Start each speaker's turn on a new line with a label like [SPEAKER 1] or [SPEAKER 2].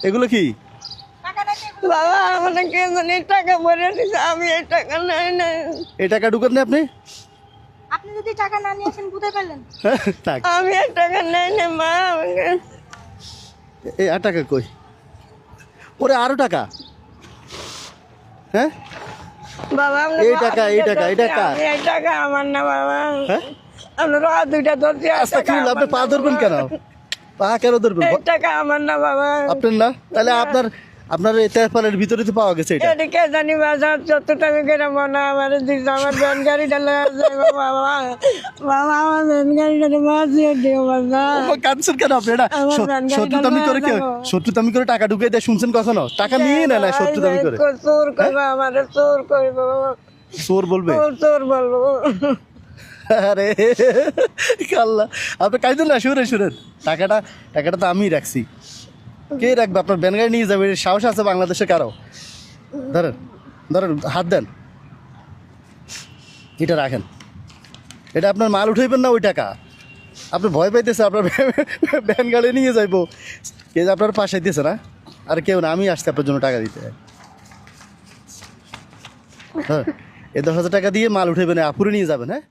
[SPEAKER 1] এগুলো কি?
[SPEAKER 2] বাবা আমাকে কে জানি টাকা ভরে দিছে, আমি এই টাকা নাই নাই।
[SPEAKER 1] এই টাকা ঢুকান না আপনি?
[SPEAKER 3] আপনি যদি টাকা না নিয়ে আসেন কোথায় পেলেন?
[SPEAKER 1] থাক,
[SPEAKER 2] আমি এই টাকা নাই নাই মা আমাকে।
[SPEAKER 1] এই আর টাকা কই? ওরে আরো টাকা? হ্যাঁ
[SPEAKER 2] বাবা আপনি
[SPEAKER 1] এই টাকা, এই টাকা, এই টাকা।
[SPEAKER 2] আমি এই টাকা আমার না বাবা।
[SPEAKER 1] হ্যাঁ
[SPEAKER 2] আপনার হাত দুইটা ধরছি, এই
[SPEAKER 1] আস্তা
[SPEAKER 2] টাকা
[SPEAKER 1] কি আপনি
[SPEAKER 2] আমার
[SPEAKER 1] পা
[SPEAKER 2] না
[SPEAKER 1] ধরবেন
[SPEAKER 2] বাবা।
[SPEAKER 1] কেন? পা কেন ধরবেন?
[SPEAKER 2] এই টাকা আমার না বাবা।
[SPEAKER 1] আপনার না? তাহলে আপনার এই তেরপালের ভিতরে তো পাওয়া গেছে এটা।
[SPEAKER 2] এদিকে জানি বাজার যত টাকা কেনা মনে আমার দিচ্ছে, আমার ভ্যান গাড়িটা লয়ে যাবে বাবা। বাবা আমার ভ্যান গাড়িটা বাঁচিয়ে দিও বাবা।
[SPEAKER 1] ও কাঁদছেন কেন আপনি? এটা
[SPEAKER 2] আমার ভ্যান গাড়িটা
[SPEAKER 1] শত্রুতামি করে কি?
[SPEAKER 2] লয়ে যাবো।
[SPEAKER 1] শত্রুতামি করে টাকা ঢুকিয়ে দেয় শুনছেন কখনো? টাকা নিয়ে না না শত্রুতামি করে।
[SPEAKER 2] চোর করবো আমার, চোর করবো,
[SPEAKER 1] চোর বলবে?
[SPEAKER 2] চোর বলবো।
[SPEAKER 1] আরে কাল্লা, আপনি কাইদেন না, শুনেন টাকাটা তো আমিই রাখছি। কে রাখবে? আপনার ব্যান গাড়ি নিয়ে যাবে, এর সাহস আছে বাংলাদেশে কারো? ধরেন ধরেন, হাত দেন, এটা রাখেন। এটা আপনার মাল উঠাইবেন না ওই টাকা? আপনি ভয় পাইতেছে আপনার ব্যান গাড়ি নিয়ে যাইবো, কে যে আপনার পাশে দিতেছে না? আর কেউ না, আমি আসছি আপনার জন্য টাকা দিতে। হ্যাঁ, এই 10,000 টাকা দিয়ে মাল উঠাইবেন, আপুরে নিয়ে যাবেন। হ্যাঁ।